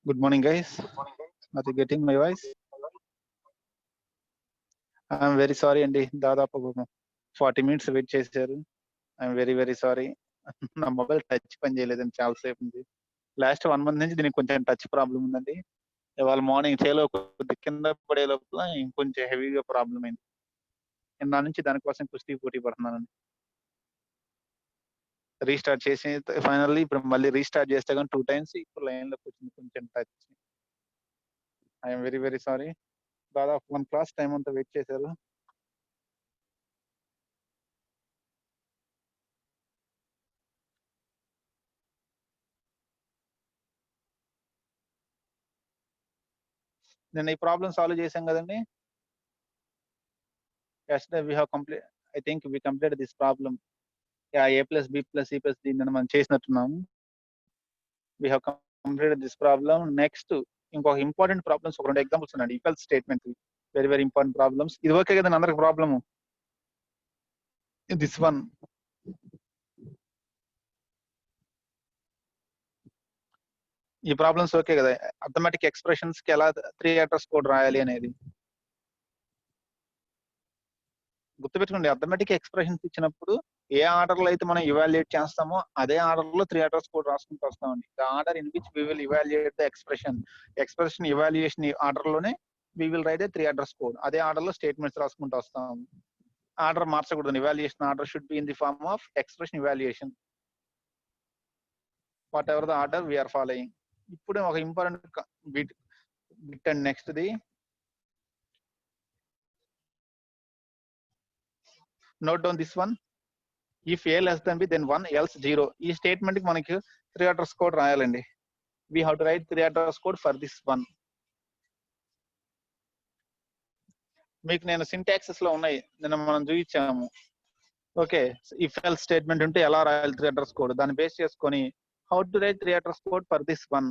Good morning, guys. Are you getting my voice? I'm very sorry, Andy. దాదాపు 40 minutes wait చేశారు. I'm very very sorry. నా mobile touch పని చేయలేదండి చాలాసేపు ఉంది. లాస్ట్ 1 month నుంచి దీనికి కొంచెం టచ్ ప్రాబ్లం ఉందండి. ఇవాళ మార్నింగ్ చేలో కొద్ది కింద పడే లోపల ఇంకొంచెం హెవీగా ప్రాబ్లం అయింది. నా నుంచి దానికోసం కుస్తీ పోటీ పడుతున్నానండి. రీస్టార్ట్ చేసి ఫైనల్లీ ఇప్పుడు మళ్ళీ రీస్టార్ట్ చేస్తే కానీ 2 times ఇప్పుడు లైన్లోకి వచ్చింది కొంచెం touch. I'm very very sorry. దాదాపు 1 class టైం అంతా వెయిట్ చేశారు. నేను ఈ ప్రాబ్లం సాల్వ్ చేశాం కదండి. yesterday we have complete, I think we completed this problem. Yeah, a plus b plus c plus d అని మనం చేసినట్టున్నాము. We have completed this problem. Next ఇంకొక ఇంపార్టెంట్ ప్రాబ్లమ్స్ ఒక 2 ఎగ్జాంపుల్స్ ఉన్నాయండి. Equal statement very very important problems. ఇది okay కదండి అందరికి problem? This one ఈ problems okay కదా? అథమెటిక్ ఎక్స్ప్రెషన్స్ కి ఎలా 3 letters కోడ్ రాయాలి అనేది గుర్తుపెట్టుకోండి. అథమెటిక్ ఎక్స్ప్రెషన్స్ ఇచ్చినప్పుడు ఏ ఆర్డర్ లో అయితే మనం ఇవాల్యుయేట్ చేస్తామో అదే ఆర్డర్ లో 3 letters కోడ్ రాసుకుంటూ వస్తామండి. The order in which we will evaluate the expression evaluation order లోనే we will write a 3 letters code. అదే ఆర్డర్ లో స్టేట్మెంట్స్ రాసుకుంటూ వస్తాం. ఆర్డర్ మార్చకూడదు. Evaluation order should be in the form of expression evaluation whatever the order we are following. ఇప్పుడు ఒక important bit and next the note down this one. If A less than b then 1 else 0. ఈ statement కి మనకి 3 letters code రాయాలండి. We have to write 3 letters code for this one. మీకు నేను syntaxes లో ఉన్నాయి, నిన్న మనం చూపించాము. ఓకే, ఇఫ్ ఎల్స్ స్టేట్మెంట్ ఉంటే ఎలా రాయాలి 3 letters కోడ్, దాన్ని బేస్ చేసుకొని how to write 3 letters code for this one.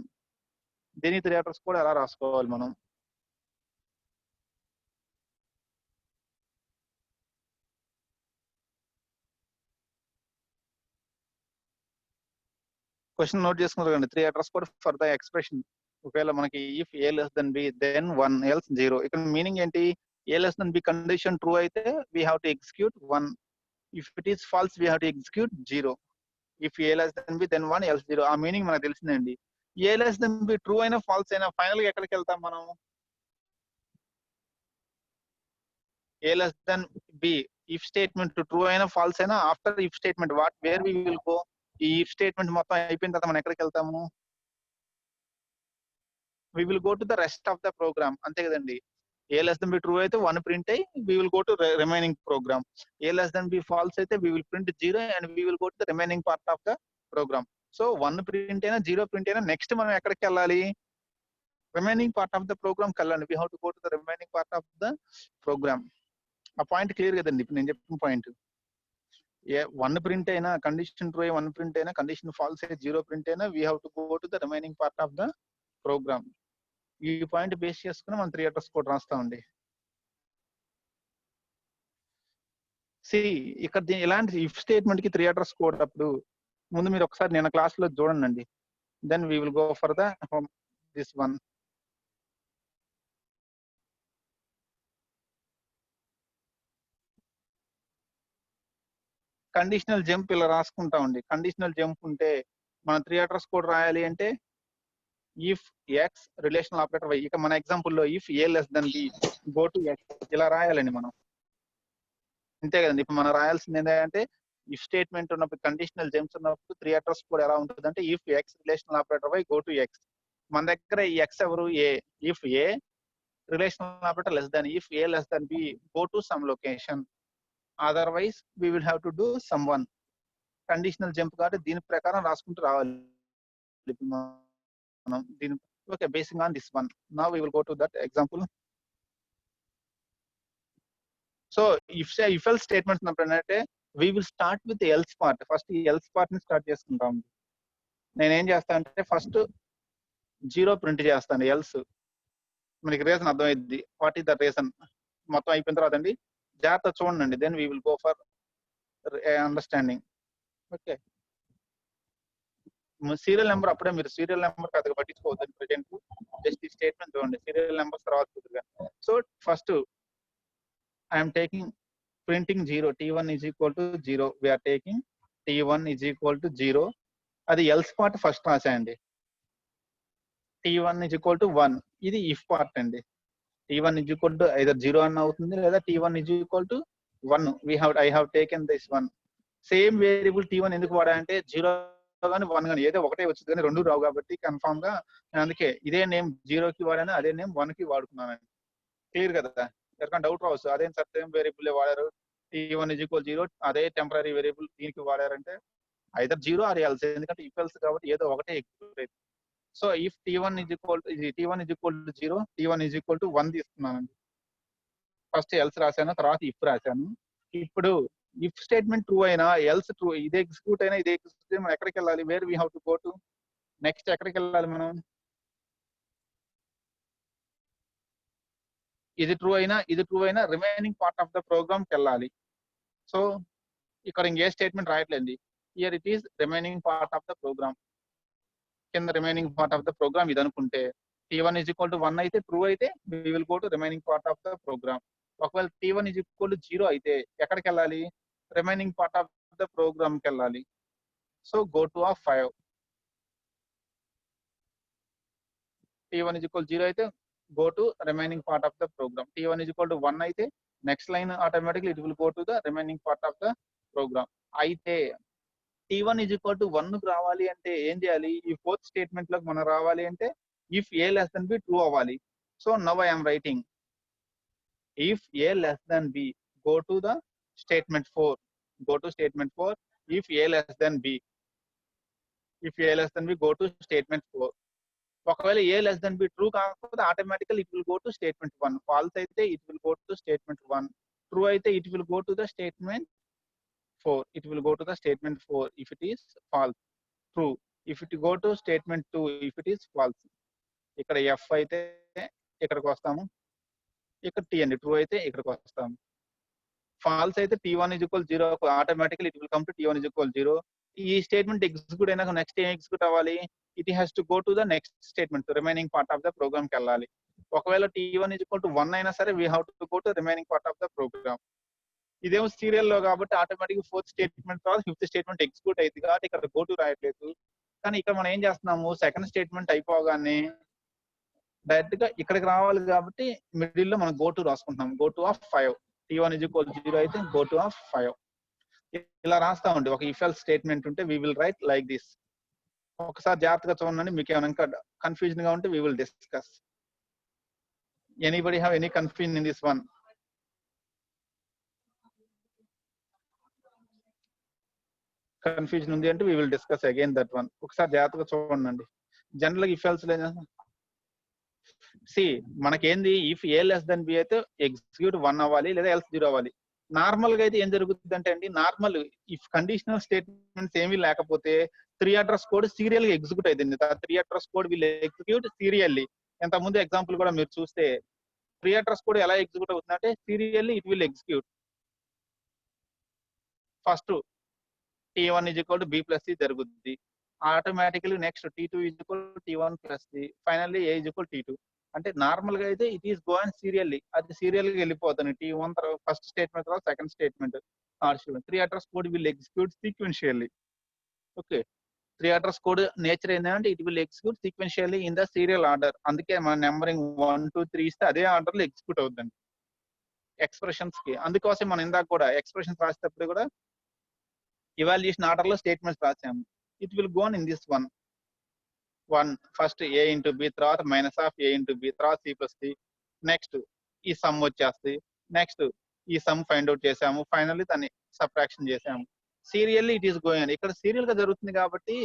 దీని 3 letters కోడ్ ఎలా రాసుకోవాలి మనం? క్వశ్చన్ నోట్ చేసుకున్నారు కండి. 3 letters code for the expression. ఒకవేళ మనకి if A less than b then 1 else 0. ఇక్కడ మీనింగ్ ఏంటి? A less than b condition true అయితే we have to execute 1. If it is false we have to execute 0. If A less than b then 1 else 0. ఆ meaning మనకు తెలిసిందండి. A less than B true అయినా false అయినా final గా ఎక్కడికి వెళ్తాం మనం? ఏ less than B if statement true అయినా ఫాల్స్ అయినా after if statement where we will go? ఈ ఇఫ్ స్టేట్మెంట్ మొత్తం అయిపోయిన తర్వాత మనం ఎక్కడికి వెళ్తాము? We will go to the rest of the program. అంతే కదండి. ఏ లెస్ దెన్ బి ట్రూ అయితే 1 ప్రింట్ అయ్యి we will go to remaining program. A less than B false అయితే we will print 0 and we will go to the remaining part of the program. So 1 print అయినా 0 print అయినా next మనం ఎక్కడికి వెళ్ళాలి? Remaining part of the program వెళ్ళాలి. We have to go to the remaining part of the program. ఆ point clear కదండి? ఇప్పుడు నేను చెప్పిన పాయింట్. ఏ 1 ప్రింట్ అయినా కండిషన్ ట్రూ అయ్యి 1 ప్రింట్ అయినా కండిషన్ ఫాల్స్ అయ్యి 0 ప్రింట్ అయినా we have to go to the remaining part of the program. ఈ పాయింట్ బేస్ చేసుకుని మనం 3 letters కోడ్ రాస్తామండి. సి ఇక్కడ ఇలాంటి ఇఫ్ స్టేట్మెంట్ కి 3 letters కోడ్ అప్పుడు ముందు మీరు ఒకసారి నేను క్లాస్ లో చూడండి. Then we will go for the this one. Conditional jump ఇలా రాసుకుంటామండి. కండిషనల్ జంప్ ఉంటే మనం 3 letters కోడ్ రాయాలి అంటే if X relational operator y. ఇక మన ఎగ్జాంపుల్ లో if A less than B go to x ఇలా రాయాలండి మనం. అంతే కదండి. ఇప్పుడు మనం రాయాల్సింది ఏంటంటే ఇఫ్ స్టేట్మెంట్ ఉన్నప్పుడు కండిషనల్ జంప్స్ ఉన్నప్పుడు 3 letters కోడ్ ఎలా ఉంటుంది అంటే if X relational operator why go to x. మన దగ్గర ఈ ఎక్స్ ఎవరు? A. If a relational operator less than if A less than b go to some location, otherwise we will have to do some one. Conditional jump కాబట్టి దీని ప్రకారం రాసుకుంటూ రావాలి మనం దీని. Okay, basing on this one now we will go to that example. So if else statements ఉన్నప్పుడు ఏంటంటే we will start with else part. First ఈ ఎల్స్ పార్ట్ ని స్టార్ట్ చేసుకుంటాం. నేనేం చేస్తాను అంటే ఫస్ట్ 0 ప్రింట్ చేస్తాను ఎల్స్. మనకి రీజన్ అర్థమైంది. వాట్ ఈస్ ద రీజన్ మొత్తం అయిపోయిన తర్వాత అండి జాగ్రత్త చూడండి. Then we will go for understanding. Okay, serial number అప్పుడే మీరు సీరియల్ నెంబర్ పెద్దగా పట్టించుకోవద్దు ప్రెజెంట్. జస్ట్ ఈ స్టేట్మెంట్ చూడండి, సీరియల్ నెంబర్స్ తర్వాత చూద్దురుగా. So first I'm taking printing 0, T1 is equal to 0. We are taking T1 is equal to 0. అది else part first రాసేయండి. T1 is equal to 1. ఇది ఇఫ్ పార్ట్ అండి. T1 is equal to either 0 అన్న అవుతుంది, లేదా T1 is equal to 1. I have taken this 1. Same variable T1 ఎందుకు వాడాలంటే 0 కానీ 1 కానీ ఏదో ఒకటే వచ్చింది కానీ రెండు రావు కాబట్టి కన్ఫామ్ గా అందుకే ఇదే నేమ్ 0 కి వాడాను, అదే నేమ్ 1 కి వాడుకున్నానండి. క్లియర్ కదా? ఎవరికైనా డౌట్ రావచ్చు, అదేం సార్ సేమ్ వేరియబుల్ వాడారు, T1 is equal 0 అదే టెంపరీ వేరియబుల్ దీనికి వాడారంటే ఐదర్ 0 ఆర్ ఎల్స్, ఎందుకంటే ఇఫ్ ఎల్స్ కాబట్టి ఏదో ఒకటే ఎగ్జిక్యూట్ అవుతుంది. So if T1 is equal to 0, T1 is equal to 1 తీసుకున్నానండి. ఫస్ట్ ఎల్స్ రాశాను, తర్వాత ఇఫ్ రాశాను. ఇప్పుడు ఇఫ్ స్టేట్మెంట్ ట్రూ అయినా ఎల్స్ ట్రూ ఇదే ఎగ్జిక్యూట్ అయినా ఇదే ఎగ్జిక్యూట్ మనం ఎక్కడికి వెళ్ళాలి? Where we have to go to next ఎక్కడికి వెళ్ళాలి మనం? ఇది ట్రూ అయినా remaining part of the program కి వెళ్ళాలి. సో ఇక్కడ ఇంకే స్టేట్మెంట్ రాయట్లేదు. Here it is remaining part of the program. కింద remaining part of the program ఇది అనుకుంటే T1 is equal to 1 అయితే ట్రూ అయితే we will go to remaining part of the program. ఒకవేళ T1 is equal to 0 అయితే ఎక్కడికి వెళ్ళాలి? Remaining part of the program కి వెళ్ళాలి. So go to of 5. T1 is equal to 0 అయితే go to remaining part of the program. T1 is equal to 1 అయితే next line automatically it will go to the remaining part of the program. అయితే T1 is equal to 1 కు రావాలి అంటే ఏం చేయాలి? ఈ fourth statement లోకి మనం రావాలి అంటే ఇఫ్ a less than b true అవ్వాలి. So now I am writing if a less than b go to the statement 4. Go to statement 4. If a less than b go to statement 4. ఒకవేళ a less than b true కాకపోతే automatical it will go to statement 1. False అయితే it will go to statement 1. True అయితే it will go to the statement 4. It will go to the statement 4 if it is false. True if it go to statement 2 if it is false. ఇక్కడ f అయితే ఇక్కడికి వస్తాము, ఇక్కడ t అండి. True అయితే ఇక్కడికి వస్తాము. ఫాల్స్ అయితే T1 is equal 0 automatical it will come to T1 is equal 0. ఈ స్టేట్మెంట్ ఎగ్జిక్యూట్ అయినాక నెక్స్ట్ ఏం ఎగ్జిక్యూట్ అవ్వాలి? It has to go to the next statement, remaining part of the program కి వెళ్ళాలి. ఒకవేళ T1 is equal to 1 అయినా సరే we have to go to remaining part of the program. ఇదేమో serial లో కాబట్టి ఆటోమేటిక్ ఫోర్త్ స్టేట్మెంట్ తర్వాత fifth statement execute అయింది కాబట్టి ఇక్కడ గో టు రాయట్లేదు. కానీ ఇక్కడ మనం ఏం చేస్తున్నాము? సెకండ్ స్టేట్మెంట్ అయిపోగానే డైరెక్ట్ గా ఇక్కడికి రావాలి కాబట్టి మిడిల్ లో మనం గో టు రాసుకుంటున్నాం. Go to of 5. T1 is equal to 0 అయితే గో టు ఆఫ్ 5. ఇలా రాస్తామండి. ఒక ఇఫ్ ఎల్స్ స్టేట్మెంట్ ఉంటే we will write like this. ఒకసారి జాగ్రత్తగా చూడండి, మీకు ఏమైనా ఇంకా కన్ఫ్యూజన్ గా ఉంటే we will discuss. Anybody have any confusion in this one? Confusion ఉంది అంటే we will discuss again that one. ఒకసారి జాగ్రత్తగా చూడండి. జనరల్ గా ఇఫ్ ఎల్స్ సి మనకేంది if a less than b అయితే ఎగ్జిక్యూట్ 1 అవ్వాలి లేదా ఎల్స్ 0 అవ్వాలి. నార్మల్ గా అయితే ఏం జరుగుతుంది అంటే అండి, నార్మల్ ఇఫ్ కండిషనల్ స్టేట్మెంట్స్ ఏమీ లేకపోతే 3 అడ్రస్ కోడ్ సీరియల్ గా ఎగ్జిక్యూట్ అవుతుంది. 3 అడ్రస్ కోడ్ విల్ ఎగ్జిక్యూట్ సీరియల్లీ. ఇంత ముందు ఎగ్జాంపుల్ కూడా మీరు చూస్తే 3 అడ్రస్ కోడ్ ఎలా ఎగ్జిక్యూట్ అవుతుంది అంటే serially it will execute. First T1 is equal to b plus c జరుగుద్ది. Automatically next T2 is equal to T1 plus c. Finally a is equal to T2. అంటే normal గా అయితే it is gonna సీరియల్లీ, అది serial గా వెళ్ళిపోతుంది. T1 తర్వాత first statement తర్వాత second statement. 3 address code will execute sequentially. Okay, 3 address code nature ఏంటంటే it will execute sequentially in the serial order. అందుకే మన నెంబరింగ్ 1 2 3 ఇస్తే అదే ఆర్డర్ లో ఎగ్జిక్యూట్ అవుతుందండి ఎక్స్ప్రెషన్స్ కి. అందుకోసం మనం ఇందాక కూడా ఎక్స్ప్రెషన్స్ రాసేటప్పుడు కూడా ఇవాల్యుయేషన్ ఆర్డర్ లో స్టేట్మెంట్స్ రాసాము. It will gone in this one first a into b, తర్వాత minus of a into b, తర్వాత c ప్లస్ సి. నెక్స్ట్ ఈ సమ్ వచ్చేస్తుంది. నెక్స్ట్ ఈ సమ్ ఫైండ్ అవుట్ చేసాము. ఫైనల్లీ దాన్ని సబ్ట్రాక్షన్ చేసాము. Serially it is going. ఇక్కడ సీరియల్ గా జరుగుతుంది కాబట్టి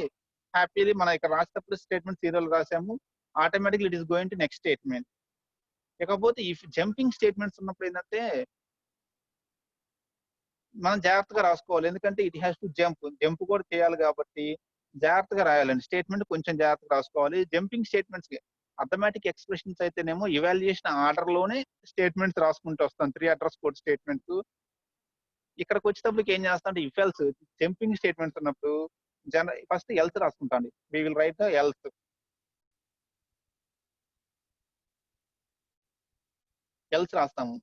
హ్యాపీలీ మనం ఇక్కడ రాసేటప్పుడు స్టేట్మెంట్ సీరియల్ రాసాము. Automatically it is going to next statement. ఇకపోతే ఇఫ్ జంపింగ్ స్టేట్మెంట్స్ ఉన్నప్పుడు ఏంటంటే మనం జాగ్రత్తగా రాసుకోవాలి. ఎందుకంటే ఇట్ హ్యాస్ టు జంప్ కూడా చేయాలి కాబట్టి జాగ్రత్తగా రాయాలండి. స్టేట్మెంట్ కొంచెం జాగ్రత్తగా రాసుకోవాలి. జంపింగ్ స్టేట్మెంట్స్ అథమెటిక్ ఎక్స్ప్రెషన్స్ అయితేనేమో ఇవాల్యుయేషన్ ఆర్డర్ లోనే స్టేట్మెంట్స్ రాసుకుంటూ వస్తాం. 3 అడ్రస్ కోడ్ స్టేట్మెంట్స్. ఇక్కడికి వచ్చేటప్పటికి ఏం చేస్తాం అంటే ఇఫ్ ఎల్స్ జంపింగ్ స్టేట్మెంట్స్ ఉన్నప్పుడు ఫస్ట్ ఎల్స్ రాసుకుంటాండి. We will write the else. Else రాస్తాము.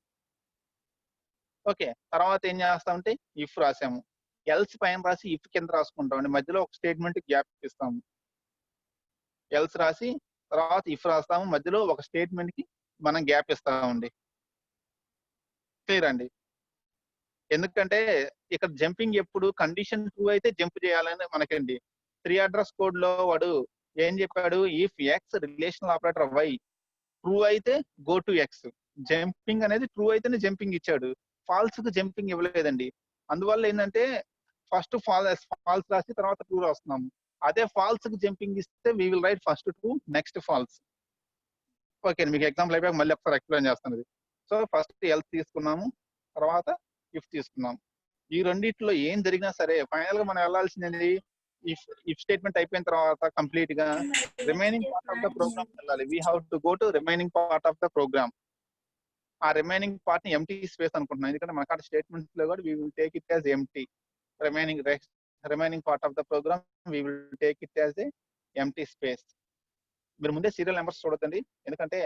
ఓకే. తర్వాత ఏం చేస్తామంటే ఇఫ్ రాసాము. ఎల్స్ పైన రాసి ఇఫ్ కింద రాసుకుంటామండి. మధ్యలో ఒక స్టేట్మెంట్ గ్యాప్ ఇస్తాము. ఎల్స్ రాసి తర్వాత ఇఫ్ రాస్తాము. మధ్యలో ఒక స్టేట్మెంట్ కి మనం గ్యాప్ ఇస్తామండి. క్లియర్ అండి. ఎందుకంటే ఇక్కడ జంపింగ్ ఎప్పుడు కండిషన్ ట్రూ అయితే జంప్ చేయాలని మనకండి. 3 అడ్రస్ కోడ్ లో వాడు ఏం చెప్పాడు? If X relational operator Y true అయితే గో టు ఎక్స్. జంపింగ్ అనేది ట్రూ అయితేనే జంపింగ్ ఇచ్చాడు. ఫాల్స్ కు జంపింగ్ ఇవ్వలేదండి. అందువల్ల ఏంటంటే ఫస్ట్ ఫాల్స్ రాసి తర్వాత ట్రూ రాస్తున్నాము. అదే ఫాల్స్ కు జంపింగ్ ఇస్తే we will write first true next false. Okay. మీకు ఎగ్జాంపుల్ అయిపోయాక మళ్ళీ ఒకసారి ఎక్స్ప్లెయిన్ చేస్తాను ఇది. సో ఫస్ట్ ఎల్స్ తీసుకున్నాము. తర్వాత ఇఫ్ తీసుకున్నాం. ఈ రెండిట్లో ఏం జరిగినా సరే ఫైనల్ గా మనం వెళ్ళాల్సింది ఇఫ్ ఇఫ్ స్టేట్మెంట్ అయిపోయిన తర్వాత కంప్లీట్ గా remaining part of the program వెళ్ళాలి. We have to go to remaining part of the program. ఆ రిమైనింగ్ పార్ట్ ని ఎంటీ స్పేస్ అనుకుంటున్నాం. ఎందుకంటే మన కాడ స్టేట్మెంట్స్ లో కూడా we will take it as empty. Remaining part of the program we will take it as a empty space. మీరు ముందే సీరియల్ నెంబర్స్ చూడొద్దండి. ఎందుకంటే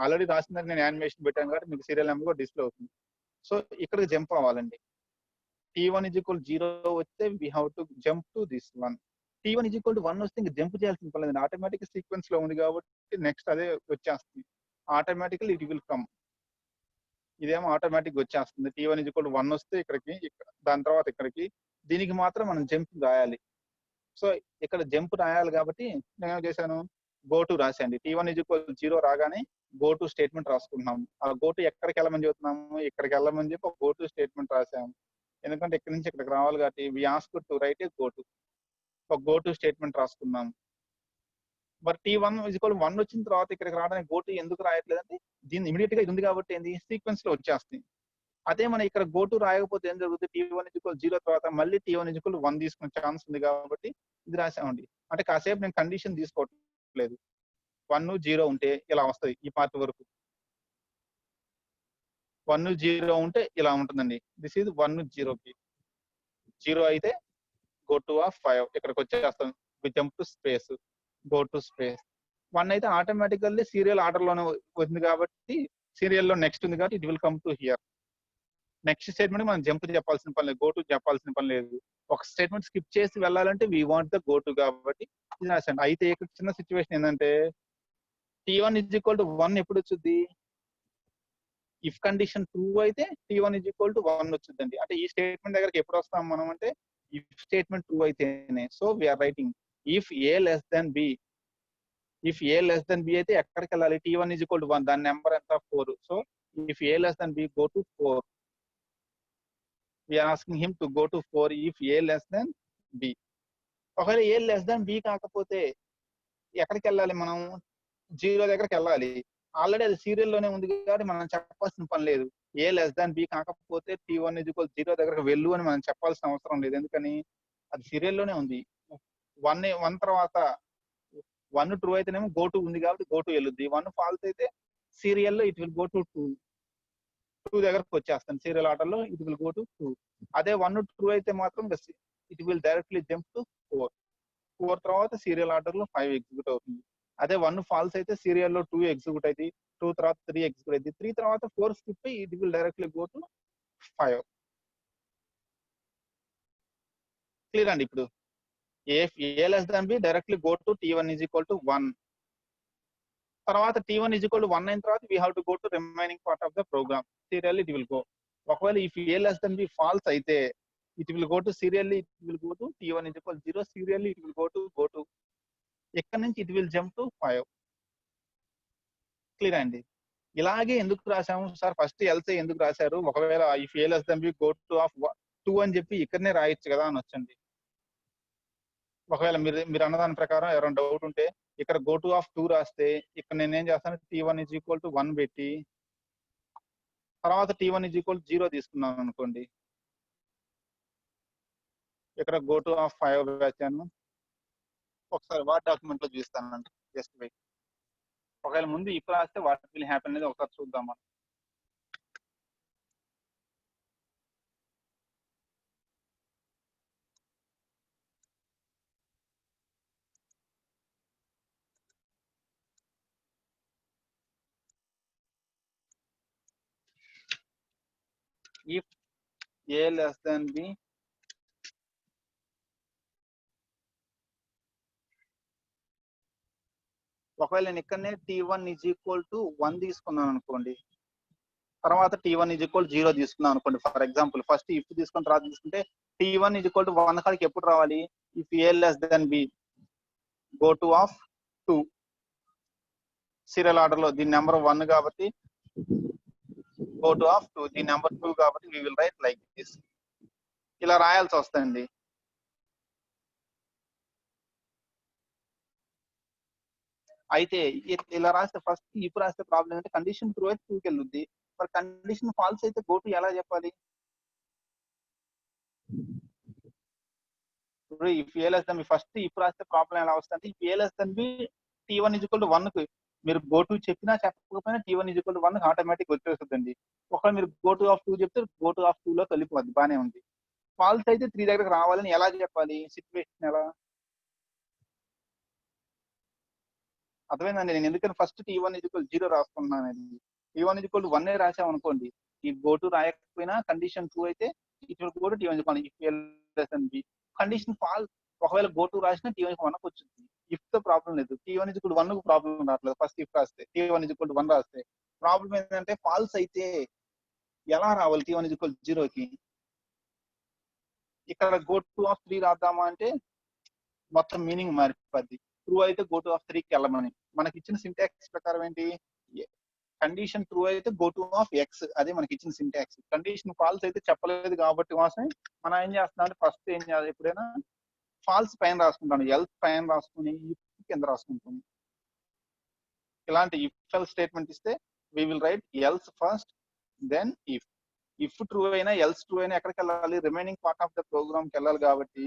ఆల్రెడీ రాసిందని నేను యానిమేషన్ పెట్టాను కాబట్టి మీకు సీరియల్ నెంబర్ కూడా డిస్ప్లే అవుతుంది. సో ఇక్కడికి జంప్ అవ్వాలండి. T1 is equal 0 వస్తే we have to jump to this one. T1 is equal to 1 వస్తే ఇంక జంప్ చేయాల్సిన పని లేదండి. ఆటోమేటిక్ సీక్వెన్స్ లో ఉంది కాబట్టి నెక్స్ట్ అదే వచ్చేస్తుంది. ఆటోమేటికల్ ఇట్ విల్ కమ్. ఇదేమో ఆటోమేటిక్ వచ్చేస్తుంది. T1 is equal to 1 వస్తే ఇక్కడికి, దాని తర్వాత ఇక్కడికి, దీనికి మాత్రం మనం జంప్ రాయాలి. సో ఇక్కడ జంప్ రాయాలి కాబట్టి నేను ఏం చేశాను? గో టు రాశాండి. T1 is equal to 0 రాగానే గో టు స్టేట్మెంట్ రాసుకుంటున్నాము. ఆ గో టు ఎక్కడికి వెళ్ళమని చెబుతున్నాము? ఇక్కడికి వెళ్ళమని చెప్పి ఒక గో టు స్టేట్మెంట్ రాసాము. ఎందుకంటే ఇక్కడ నుంచి ఇక్కడికి రావాలి కాబట్టి we ask to write a go to. ఒక గో టు స్టేట్మెంట్ రాసుకున్నాం. మరి T1 is equal to 1 వచ్చిన తర్వాత ఇక్కడికి రావడానికి గో టు ఎందుకు రాయట్లేదంటే దీన్ని ఇమీడియట్ గా ఇది ఉంది కాబట్టి ఏంది సీక్వెన్స్ లో వచ్చేస్తుంది. అదే మనం ఇక్కడ గో టు రాయకపోతే ఏం జరుగుతుంది? T1 is equal to 0 తర్వాత మళ్ళీ T1 is equal to 1 తీసుకునే ఛాన్స్ ఉంది కాబట్టి ఇది రాసామండి. అంటే కాసేపు నేను కండిషన్ తీసుకోవట్లేదు. 1 0 ఉంటే ఇలా వస్తుంది ఈ పార్ట్ వరకు. 1 0 ఉంటే ఇలా ఉంటుందండి. దిస్ ఈజ్ 1 0కి. 0 అయితే గో టు ఆఫ్ 5 ఇక్కడికి వచ్చేస్తాం. We jump to space, go to space. 1 అయితే ఆటోమేటికల్లీ సీరియల్ ఆర్డర్ లోనే ఉంది కాబట్టి సీరియల్ లో నెక్స్ట్ ఉంది కాబట్టి it will come to hear. Next statement మనం జంప్ చెప్పాల్సిన పని లేదు, గో టు చెప్పాల్సిన పని లేదు. ఒక స్టేట్మెంట్ స్కిప్ చేసి వెళ్ళాలంటే we want the go to కాబట్టి ఇది రాశాను. అయితే ఇక్కడ చిన్న సిచ్యువేషన్ ఏంటంటే T1 is equal to 1 ఎప్పుడు వచ్చింది? ఇఫ్ కండిషన్ ట్రూ అయితే T1 is equal to 1 వచ్చిందండి. అంటే ఈ స్టేట్మెంట్ దగ్గరికి ఎప్పుడు వస్తాం మనం అంటే ఇఫ్ స్టేట్మెంట్ ట్రూ అయితేనే. So we're writing if A less than B. If A less than B అయితే ఎక్కడికి వెళ్ళాలి? T1 is equal to 1. దాని నెంబర్ ఎంత? 4. So if A less than B go to 4. We're asking him to go to 4 if A less than B. ఒకవేళ A less than B కాకపోతే ఎక్కడికి వెళ్ళాలి మనం? 0 దగ్గరికి వెళ్ళాలి. ఆల్రెడీ అది సీరియల్ లోనే ఉంది కాబట్టి మనం చెప్పాల్సిన పని లేదు. ఏ లెస్ దాన్ బి కాకపోతే T1 is equal 0 దగ్గరకు వెళ్ళు అని మనం చెప్పాల్సిన అవసరం లేదు. ఎందుకని అది సీరియల్ లోనే ఉంది. 1 తర్వాత 1 ట్రూ అయితేనేమో గో టు ఉంది కాబట్టి గో టు వెళ్ళుద్ది. 1 ఫాల్స్ అయితే సీరియల్ లో ఇట్ విల్ గో టు 2 దగ్గరకు వచ్చేస్తాను. సీరియల్ ఆర్డర్ లో ఇట్ విల్ గో టు 2. అదే 1 ట్రూ అయితే మాత్రం it will directly jump to 4. 4 తర్వాత సీరియల్ ఆర్డర్ లో 5 ఎగ్జిక్యూట్ అవుతుంది. అదే 1 ఫాల్స్ అయితే సీరియల్ లో 2 ఎగ్జిక్యూట్ అయితే 2 తర్వాత 3 ఎగ్జిక్యూట్ అయితే 3 తర్వాత 4 స్కిప్ అయ్యి it will directly go to 5. Clear అండి. ఇప్పుడు a less than b directly go to T1 is equal to 1. తర్వాత T1 is equal to 1 అయిన తర్వాత we have to go to remaining part of the program. Serially it will go. ఒకవేళ if A less than b false అయితే it will go to serially it will go to T1 is equal to 0. Serially it will go to ఇక్కడ నుంచి it will jump to 5. Clear అండి. ఇలాగే ఎందుకు రాసాము sir? First else ఎందుకు రాశారు? ఒకవేళ if A less than B go to of 2 అని చెప్పి ఇక్కడనే రాయొచ్చు కదా అని వచ్చండి. ఒకవేళ మీరు అన్నదాని ప్రకారం ఎవరైనా డౌట్ ఉంటే ఇక్కడ గో టు ఆఫ్ 2 రాస్తే ఇక్కడ నేను ఏం చేస్తాను? T1 is equal to 1 పెట్టి తర్వాత T1 is equal to 0 తీసుకున్నాను అనుకోండి. ఇక్కడ గో టు ఆఫ్ 5 వేసాను. ఒకసారి వాట్ డాక్యుమెంట్ లో చూస్తానండి. Just wait. ఒకవేళ ముందు ఇఫ్ రాస్తే వాట్ విల్ హ్యాపెన్ అనేది ఒకసారి చూద్దాం మనం. If A less than B ఒకవేళ నేను ఇక్కడనే T1 ఈజ్ ఈక్వల్ టు 1 తీసుకున్నాను అనుకోండి, తర్వాత T1 ఈజ్ ఈక్వల్ 0 తీసుకున్నాను అనుకోండి. ఫర్ ఎగ్జాంపుల్ ఫస్ట్ ఇఫ్ తీసుకుని తర్వాత తీసుకుంటే T1 ఈజ్ ఈక్వల్ టు 1 కాడికి ఎప్పుడు రావాలి? If A less than B go to of 2 serial order లో దీని నెంబర్ 1 కాబట్టి గో టు ఆఫ్ 2, దీని నెంబర్ 2 కాబట్టి we will write like this. ఇలా రాయాల్సి వస్తుంది. అయితే ఇలా రాస్తే ఫస్ట్ ఇప్పుడు రాస్తే ప్రాబ్లం ఏంటంటే కండిషన్ ట్రూ అయితే 2కి వెళ్ళుద్ది, మరి కండిషన్ ఫాల్స్ అయితే గో టు ఎలా చెప్పాలి? ఇప్పుడు if A less than B first ఇప్పుడు రాస్తే ప్రాబ్లం ఎలా వస్తుంది? If A less than B T1 is equal to 1 కి మీరు గో టు చెప్పినా చెప్పకపోయినా T1 is equal to 1 automatic వచ్చేస్తుందండి. ఒకవేళ మీరు గో టు ఆఫ్ 2 చెప్తే గో టు ఆఫ్ 2 లో కలిపిపోద్ది, బానే ఉంది. ఫాల్స్ అయితే 3 దగ్గరకు రావాలని ఎలా చెప్పాలి? సిచ్యువేషన్ ఎలా అర్థమైందండి? నేను ఎందుకని ఫస్ట్ T1 ఈజ్ ఈక్వల్ 0 రాసుకున్నాను. T1 ఈజ్ ఈక్వల్ 1 రాసాం అనుకోండి, ఈ గో టు రాయకపోయినా కండిషన్ 2 అయితే it will go to T1 if condition false ఒకవేళ గో టు రాసినా T1 1 వచ్చింది. ఇఫ్ తో ప్రాబ్లం లేదు. T1 ఈజ్ ఈక్వల్ 1 కు ప్రాబ్లం రావట్లేదు. ఫస్ట్ ఇఫ్ రాస్తే T1 ఈజ్ ఈక్వల్ 1 రాస్తే ప్రాబ్లం ఏంటంటే ఫాల్స్ అయితే ఎలా రావాలి? T1 ఈజ్ ఈక్వల్ 0కి ఇక్కడ గో టు ఆఫ్ 3 రాద్దామా అంటే మొత్తం మీనింగ్ మారిపోద్ది. ట్రూ అయితే గో టు ఆఫ్ 3కి వెళ్ళమని మనకి ఇచ్చిన సింటాక్స్ ప్రకారం ఏంటి? కండిషన్ ట్రూ అయితే గో టు ఆఫ్ ఎక్స్, అదే మనకి ఇచ్చిన సింటాక్స్. కండిషన్ ఫాల్స్ అయితే చెప్పలేదు కాబట్టి మాత్రమే మనం ఏం చేస్తున్నాం అంటే ఫస్ట్ ఏం చేయాలి? ఎప్పుడైనా ఫాల్స్ పైన రాసుకుంటాను, ఎల్స్ పైన రాసుకుని కింద రాసుకుంటాను. ఇలాంటి ఇఫ్ ఎల్స్ స్టేట్మెంట్ ఇస్తే we will write else first then if. If true అయినా ఎల్స్ ట్రూ అయినా ఎక్కడికి వెళ్ళాలి? Remaining part of the program కి వెళ్ళాలి కాబట్టి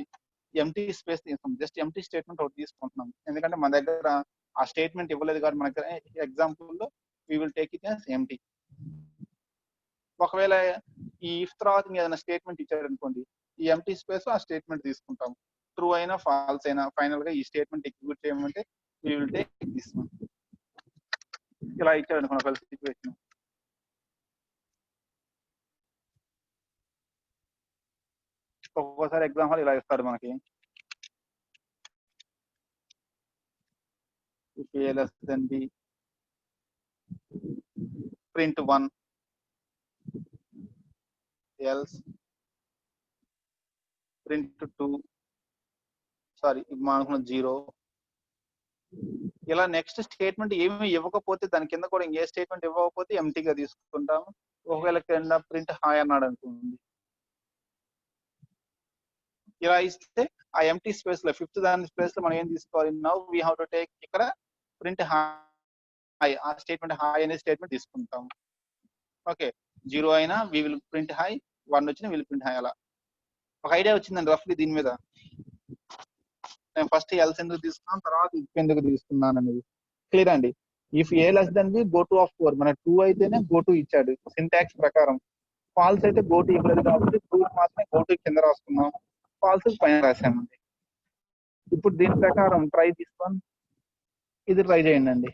ఎంటీ స్పేస్ తీసుకుంటాం. జస్ట్ ఎంటీ స్టేట్మెంట్ ఒకటి తీసుకుంటున్నాం, ఎందుకంటే మన దగ్గర ఆ స్టేట్మెంట్ ఇవ్వలేదు కాబట్టి మన ఎగ్జాంపుల్ లో we will take it as empty. ఒకవేళ ఈ ఇఫ్ తర్వాత ఏదైనా స్టేట్మెంట్ ఇచ్చాడు అనుకోండి, ఈ ఎంటీ స్పేస్ ఆ స్టేట్మెంట్ తీసుకుంటాం. ట్రూ అయినా ఫాల్స్ అయినా ఫైనల్ గా ఈ స్టేట్మెంట్ ఎగ్జిక్యూట్ చేయమంటే we will take this one. ఇలా ఇచ్చాడు అనుకోండి ఒకవేళ సిచ్యువేషన్. ఒక్కోసారి ఎగ్జాంపుల్ ఇలా ఇస్తాడు మనకి, if a less than b print 1 else print 2 sorry మనకు 0. ఇలా నెక్స్ట్ స్టేట్మెంట్ ఏమి ఇవ్వకపోతే దాని కింద కూడా ఇంకే స్టేట్మెంట్ ఇవ్వకపోతే ఎంటీగా తీసుకుంటాము. ఒకవేళ కింద ప్రింట్ హాయ్ అన్నాడు అనుకోండి, ఇలా ఇస్తే ఆ ఎంటీ స్పేస్ లో ఫిఫ్త్ దాని స్పేస్ లో మనం ఏం తీసుకోవాలి? Now we have to take ఇక్కడ ప్రింట్ హాయ్, ఆ స్టేట్మెంట్ హాయ్ అనే స్టేట్మెంట్ తీసుకుంటాం. ఓకే, 0 అయినా వి విల్ ప్రింట్ హాయ్, 1 వచ్చినా విల్ ప్రింట్ హాయ్. అలా ఒక ఐడియా వచ్చిందండి రఫ్లీ దీని మీద. నేను ఫస్ట్ ఎల్స్ ఎందుకు తీసుకున్నాను, తర్వాత ఇఫ్ ఎందుకు తీసుకున్నాను అనేది క్లియర్ అండి. If A less than B go to of 4, మన 2 అయితేనే గో టు ఇచ్చాడు సింటాక్స్ ప్రకారం. ఫాల్స్ అయితే గో టు ఇవ్వలేదు కాబట్టి ట్రూ మాత్రమే గో టు కింద రాసుకున్నాం, ఫాల్స్ పైన రాసామండి. ఇప్పుడు దీని ప్రకారం ట్రై తీసుకొని ఇది ట్రై చేయండి అండి.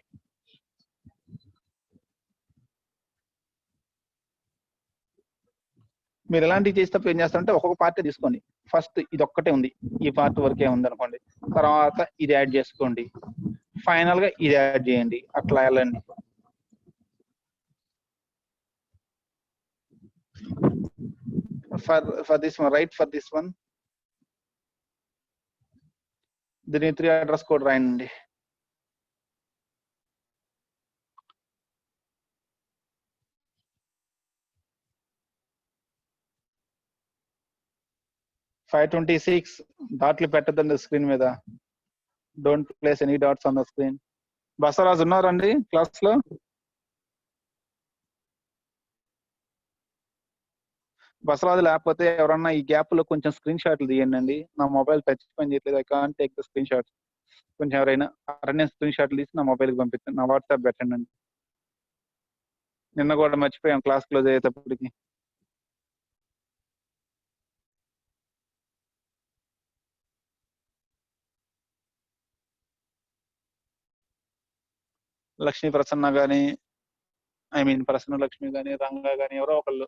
మీరు ఎలాంటివి చేసేటప్పుడు ఏం చేస్తారంటే ఒక్కొక్క పార్ట్ తీసుకోండి. ఫస్ట్ ఇది ఒక్కటే ఉంది, ఈ పార్ట్ వరకే ఉంది అనుకోండి, తర్వాత ఇది యాడ్ చేసుకోండి, ఫైనల్ గా ఇది యాడ్ చేయండి, అట్లా వెళ్ళండి. For this one right, for this one దీని 3 అడ్రస్ కోడ్ రాయండి. $526 డాట్లు పెట్టద్దండి స్క్రీన్ మీద. Don't place any dots on the screen. Basavaraju ఉన్నారండి క్లాస్ లో? బసవరాజు లేకపోతే ఎవరన్నా ఈ గ్యాప్ లో కొంచెం స్క్రీన్ షాట్లు తీయండి అండి. నా మొబైల్ టచ్ పని చేయట్లేదు, I can't take the screen shot. కొంచెం ఎవరైనా అరణ్య స్క్రీన్ షాట్లు తీసి నా మొబైల్కి పంపించండి, నా వాట్సాప్ పెట్టండి అండి. నిన్న కూడా మర్చిపోయాం క్లాస్ క్లోజ్ అయ్యేటప్పటికి. లక్ష్మీ ప్రసన్న గాని, ఐ మీన్ ప్రసన్న లక్ష్మి గాని, రంగా గాని ఎవరో ఒకళ్ళు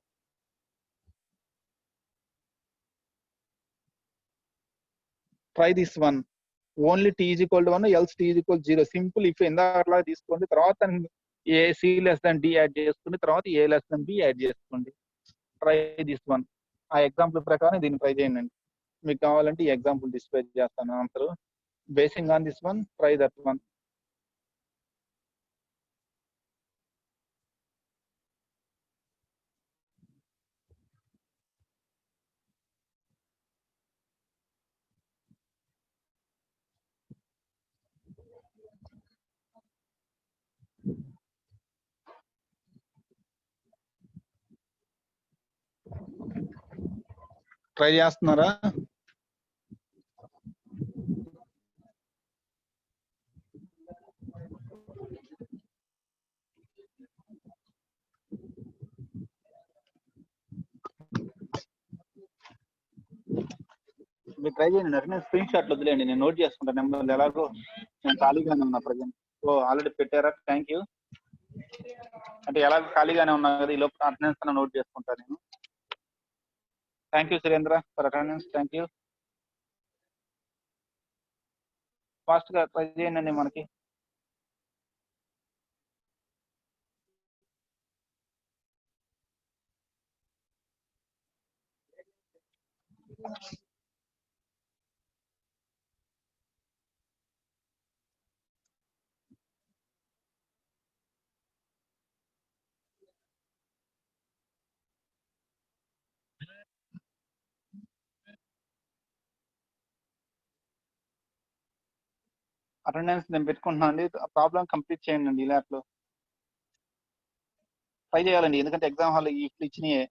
try this one only T is equal to 1 else T is equal 0 simple if ఇందాకలా తీసుకోండి తర్వాత a c less than d add చేసుకోండి తర్వాత a less than b add చేసుకోండి ట్రై దిస్ వన్ ఆ ఎగ్జాంపుల్ ప్రకారం దీన్ని ట్రై చేయండి మీకు కావాలంటే ఈ ఎగ్జాంపుల్ డిస్ప్లే చేస్తాను answer basing on this one try that one try చేస్తున్నారా మీరు ట్రై చేయండి అంటే స్క్రీన్ షాట్లు వదిలేండి నేను నోట్ చేసుకుంటాను నెంబర్ ఎలాగో నేను ఖాళీగానే ఉన్నా ప్రజెంట్ ఓ ఆల్రెడీ పెట్టారా థ్యాంక్ యూ అంటే ఎలాగో ఖాళీగానే ఉన్నా కదా ఈ లోపు అటెండెన్స్ నోట్ చేసుకుంటాను నేను thank you Surendra for attendance thank you fast గా ట్రై చేయండి మనకి అటెండెన్స్ నేను పెట్టుకుంటున్నాను అండి ప్రాబ్లం కంప్లీట్ చేయండి అండి ఈ ల్యాబ్ లో ట్రై చేయాలండి ఎందుకంటే ఎగ్జామ్ హాల్ ఇట్లు ఇచ్చినాయే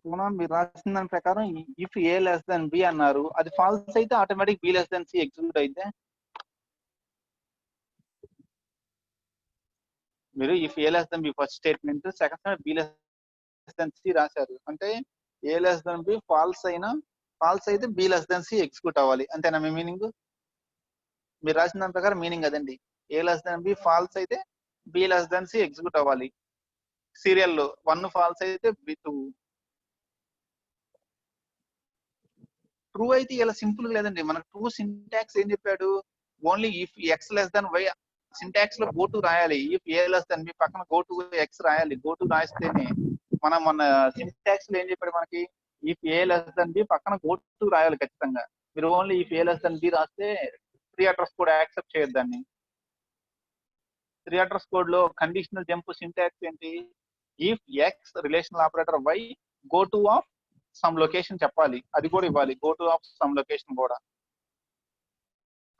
పూనా మీరు రాసిన దాని ప్రకారం if A less than B అన్నారు అది ఫాల్స్ అయితే automatic B less than C execute అయితే మీరు if A less than B first statement second B less than C రాశారు అంటే A less than B false అయితే B less than C execute అవ్వాలి అంతేనా మీ మీనింగ్ మీరు రాసిన దాని ప్రకారం మీనింగ్ అదండి A less than B false అయితే B less than C execute అవ్వాలి సీరియల్లో 1 ఫాల్స్ అయితే బి 2 ట్రూ అయితే ఇలా సింపుల్ లేదండి మనకు ట్రూ సింటాక్స్ ఏం చెప్పాడు only if X less than Y syntax లో గో టు రాయాలి if A less than B పక్కన గో టు ఎక్స్ రాయాలి గో టు రాస్తేనే మనం మన సింటాక్స్ లో ఏం చెప్పాడు మనకి if A less than B పక్కన గో టు రాయాలి ఖచ్చితంగా మీరు only if A less than B రాస్తే 3 అడ్రస్ కోడ్ యాక్సెప్ట్ చేయొద్దండి 3 అడ్రస్ కోడ్ లో కండిషనల్ జంప్ సింటాక్స్ ఏంటి if X relational operator why go to of some location చెప్పాలి అది కూడా ఇవ్వాలి go to of some location కూడా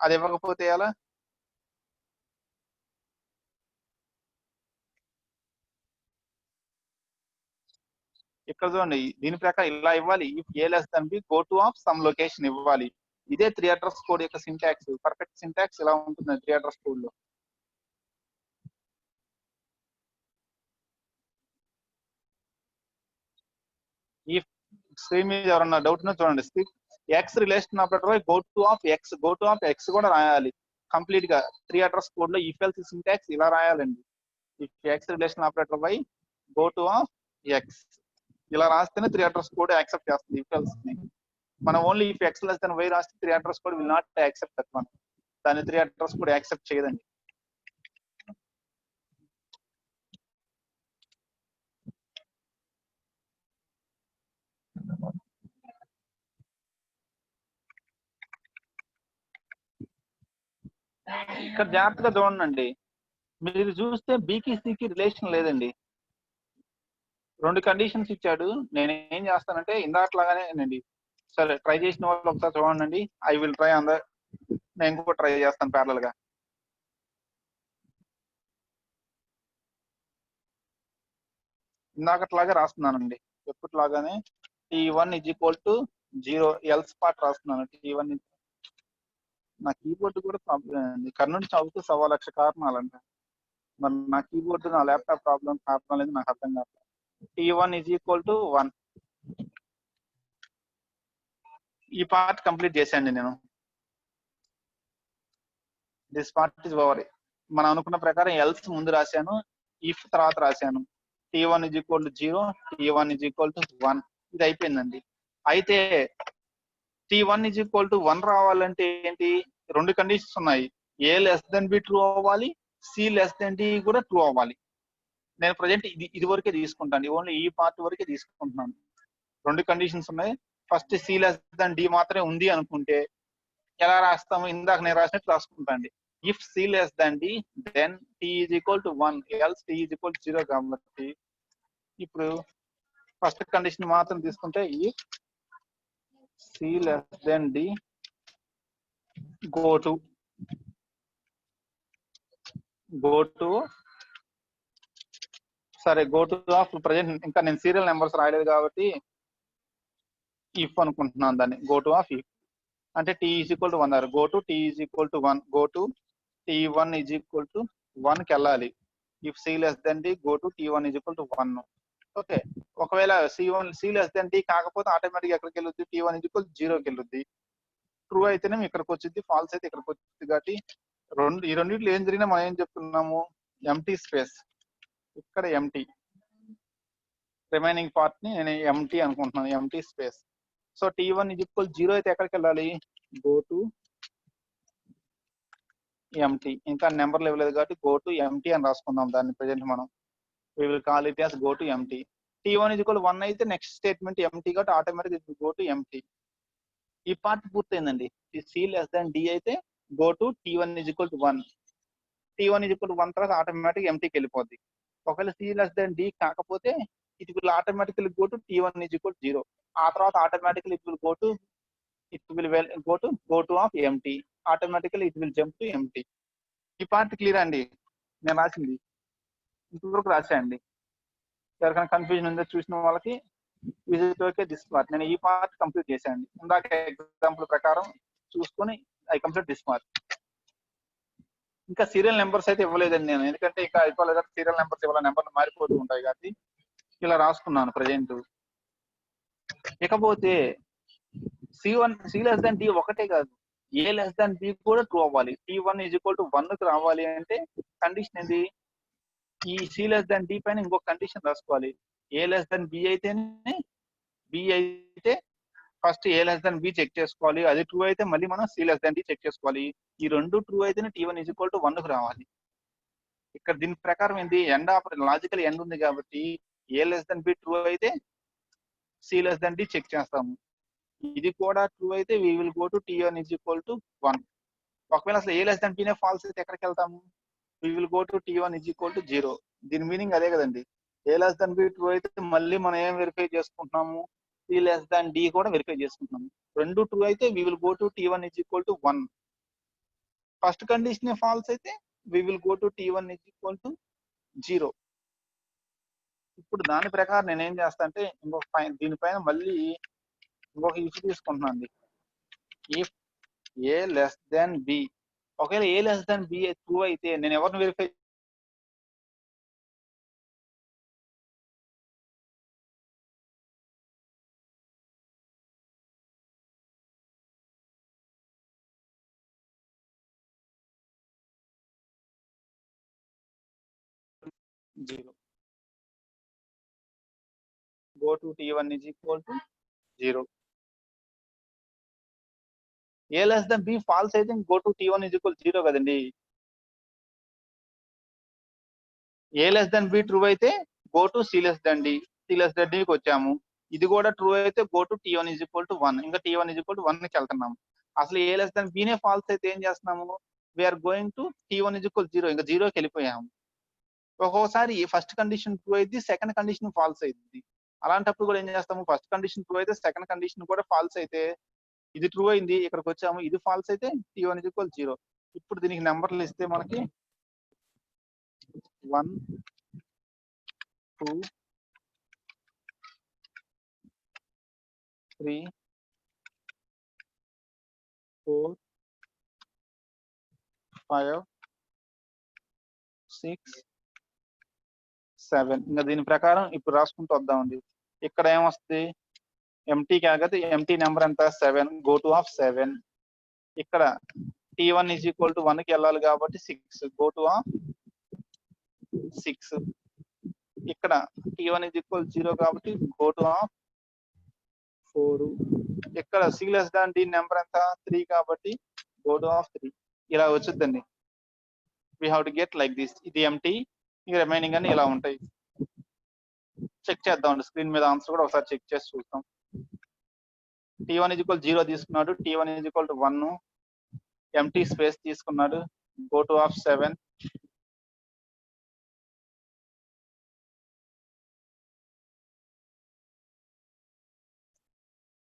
అది ఇవ్వకపోతే ఎలా ఇక్కడ చూడండి దీని ప్రకారం ఇలా ఇవ్వాలి if A less than B go to of some location ఇవ్వాలి ఇదే 3 అడ్రస్ కోడ్ యొక్క సింటాక్స్ పర్ఫెక్ట్ సింటాక్స్ ఇలా ఉంటుంది 3 అడ్రస్ కోడ్ లో ఈ స్క్రీన్ మీద ఎవరన్నా డౌట్ ఉన్నా చూడండి. X relation operator y go to of x కూడా రాయాలి కంప్లీట్ గా. 3 అడ్రస్ కోడ్ లో ఇఫ్ ఎల్స్ సింటాక్స్ ఇలా రాయాలండి. If x relation operator y go to of x ఇలా రాస్తేనే 3 అడ్రస్ కోడ్ యాక్సెప్ట్ చేస్తుంది ఇఫ్ ఎల్స్ ని. మనం only if X less than y రాస్తే 3 address code will not accept that one. దాని 3 అడ్రస్ కోడ్ యాక్సెప్ట్ చేయదండి. ఇక్కడ జాగ్రత్తగా చూడండి. మీరు చూస్తే బీకి సికి రిలేషన్ లేదండి. 2 కండిషన్స్ ఇచ్చాడు. నేను ఏం చేస్తానంటే ఇందాకలాగానేనండి. సరే ట్రై చేసిన వాళ్ళు ఒకసారి చూడండి. I will try on the నేను కూడా ట్రై చేస్తాను ప్యారలల్ గా. ఇందాకట్లాగా రాస్తున్నానండి. ఎప్పటిలాగానే T1 is equal to 0 else part రాస్తున్నాను. T1 నా కీబోర్డ్ కూడా ప్రాబ్లం అండి. కర్ణుడి చదువుతూ 1,00,000 కారణాలంట. మరి నా కీబోర్డ్ నా ల్యాప్టాప్ ప్రాబ్లం లేదు నాకు అర్థం కాదు. T1 is equal to 1. ఈ పార్ట్ కంప్లీట్ చేశాను నేను. This part is over. మనం అనుకున్న ప్రకారం ఎల్స్ ముందు రాశాను, ఇఫ్ తర్వాత రాశాను. T1 is equal to 0, T1 is equal to 1. ఇది అయిపోయిందండి. అయితే T1 ఈజ్ ఈక్వల్ టు 1 రావాలంటే ఏంటి? 2 కండిషన్స్ ఉన్నాయి. ఏ లెస్ దెన్ బి ట్రూ అవ్వాలి, సి లెస్ దెన్ డి కూడా ట్రూ అవ్వాలి. నేను ప్రజెంట్ ఇది వరకే తీసుకుంటాను. ఓన్లీ ఈ పార్ట్ వరకే తీసుకుంటున్నాను. 2 కండిషన్స్ ఉన్నాయి. First C less than D మాత్రమే ఉంది అనుకుంటే ఎలా రాస్తాము? ఇందాక నేను రాసినట్టు రాసుకుంటాండి. If C less than D then T is equal to 1 else T is equal to 0 కాబట్టి ఇప్పుడు ఫస్ట్ కండిషన్ మాత్రం తీసుకుంటే if C less than D go to సరే గో టు ఆఫ్ ప్రజెంట్ ఇంకా నేను సీరియల్ నెంబర్స్ రాయలేదు కాబట్టి ఇఫ్ అనుకుంటున్నాను దాన్ని. గో టు ఆఫ్ ఇఫ్ అంటే T is equal to 1 go to T is equal to 1 go to T1 is equal to 1 కి వెళ్ళాలి. If C less than D go to T1 is equal to 1. Okay, ఒకవేళ C less than D కాకపోతే automatic ఎక్కడికి వెళ్ళొద్ది? T1 is equal 0కి వెళ్ళొద్ది. True అయితేనే ఇక్కడికి వచ్చింది, ఫాల్స్ అయితే ఇక్కడికి వచ్చింది. కాబట్టి ఈ రెండింటిలో ఏం జరిగినా మనం ఏం చెప్తున్నాము? Empty space. ఇక్కడ ఎంటీ, రిమైనింగ్ పార్ట్ ని నేను ఎంటీ అనుకుంటున్నాను, empty space. So T1 is equal 0 అయితే ఎక్కడికి వెళ్ళాలి? Go to empty. ఇంకా నెంబర్లు ఇవ్వలేదు కాబట్టి గో టు ఎంటీ అని రాసుకుందాం దాన్ని. ప్రెజెంట్ మనం we will call it as go to empty. T1 is equal to 1 అయితే నెక్స్ట్ స్టేట్మెంట్ ఎంటీ కాబట్టి ఆటోమేటిక్ గో టు ఎంటీ. ఈ పార్ట్ పూర్తయిందండి. సి లెస్ దాన్ డి అయితే go to T1 is equal to 1. T1 is equal to 1 తర్వాత automatic ఎంటీకి వెళ్ళిపోద్ది. ఒకవేళ C less than D కాకపోతే it will automatically go to T1 is equal to 0. ఆ తర్వాత automatically it will go to of empty. Automatically it will jump to empty. ఈ part clear అండి. నేను రాసింది ఇంతవరకు రాశాయండి. ఎవరికైనా కన్ఫ్యూజన్ ఉందో చూసిన వాళ్ళకి విజిట్ ఓకే దిస్ పార్ట్. నేను ఈ పార్ట్ కంప్లీట్ చేశాను. ఇందాక ఎగ్జాంపుల్ ప్రకారం చూసుకొని ఐ కంప్లీట్ దిస్ పార్ట్. ఇంకా సీరియల్ నెంబర్స్ అయితే ఇవ్వలేదండి నేను, ఎందుకంటే ఇంకా ఇవ్వలేదు. సీరియల్ నెంబర్స్ ఇవ్వాలి, నెంబర్లు మారిపోతూ ఉంటాయి కాబట్టి ఇలా రాసుకున్నాను ప్రజెంట్. ఇకపోతే సి లెస్ దాన్ డి ఒకటే కాదు, ఏ లెస్ దాన్ బి కూడా ట్రూ అవ్వాలి. T1 ఈజ్ ఈక్వల్ టు 1 కి రావాలి అంటే కండిషన్ ఏంటి? ఈ సి లెస్ దాన్ డి పైన ఇంకొక కండిషన్ రాసుకోవాలి. ఏ లెస్ దాన్ బి అయితేనే, బి అయితే first A less than B check చేసుకోవాలి. అది ట్రూ అయితే మళ్ళీ మనం C less than D check చేసుకోవాలి. ఈ రెండు ట్రూ అయితేనే T1 ఈజ్ ఈక్వల్ టు 1 కి రావాలి. ఇక్కడ దీని ప్రకారం ఏంటి? ఎండ్ ఆపరేటర్ లాజికల్ ఎండ్ ఉంది కాబట్టి A less than B true అయితే C less than D check చేస్తాము. ఇది కూడా ట్రూ అయితే we will go to T1 is equal to 1. ఒకవేళ అసలు ఏ లెస్ దాన్ బినే ఫాల్స్ అయితే ఎక్కడికి వెళ్తాము? We will go to T1 is equal to 0. దీని మీనింగ్ అదే కదండి. ఏ లెస్ దాన్ బి ట్రూ అయితే మళ్ళీ మనం ఏం వెరిఫై చేసుకుంటున్నాము? సి లెస్ దాన్ డి కూడా వెరిఫై చేసుకుంటున్నాము. రెండు ట్రూ అయితే we will go to T1 is equal to 1. First condition false అయితే we will go to T1 is equal to 0. ఇప్పుడు దాని ప్రకారం నేను ఏం చేస్తా అంటే దీనిపైన మళ్ళీ ఇంకొక ఇఫ్ తీసుకుంటున్నాను. If A less than B, ఒకవేళ A less than B true అయితే నేను ఎవరిని verify 0. Go to T1 is equal to 0. A less than B false అయితే go to T1 is equal to 0 కదండి. A less than B true అయితే go to C less than D. C less than D కి వచ్చాము. ఇది కూడా true అయితే go to T1 is equal to 1. ఇంకా T1 is equal to 1 కి వెళ్తున్నాము. అసలు A less than B నే ఫాల్స్ అయితే ఏం చేస్తున్నాము? We are going to T1 is equal to 0. ఇంకా 0కి వెళ్ళిపోయాము. ఒక్కోసారి ఫస్ట్ కండిషన్ ట్రూ అయితే సెకండ్ కండిషన్ ఫాల్స్ అయింది. అలాంటప్పుడు కూడా ఏం చేస్తాము? ఫస్ట్ కండిషన్ ట్రూ అయితే సెకండ్ కండిషన్ కూడా ఫాల్స్ అయితే ఇది ట్రూ అయింది, ఇక్కడికి వచ్చాము, ఇది ఫాల్స్ అయితే T1 is equal to 0. ఇప్పుడు దీనికి నెంబర్లు ఇస్తే మనకి 1 2 3 4 5 6 7. ఇంకా దీని ప్రకారం ఇప్పుడు రాసుకుంటూ వద్దామండి. ఇక్కడ ఏమొస్తుంది? ఎంటీ కాకపోతే ఎంటీ నెంబర్ ఎంత? 7. Go to of 7. ఇక్కడ T1 is equal to 1 కి వెళ్ళాలి కాబట్టి 6. Go to of 6. ఇక్కడ T1 is equal to 0 కాబట్టి గో టు ఆఫ్ 4. ఇక్కడ C less than D number ఎంత? 3 కాబట్టి గో టు ఆఫ్ 3. ఇలా వచ్చుద్దండి. we have to get like this. ఇది ఎంటీ, ఇక రిమైనింగ్ అని ఇలా ఉంటాయి. చెక్ చేద్దామండి, స్క్రీన్ మీద ఆన్సర్ కూడా ఒకసారి చెక్ చేసి చూద్దాం. T1 is equal to 0 తీసుకున్నాడు, T1 is equal to 1, empty space తీసుకున్నాడు, గో టు ఆఫ్ 7.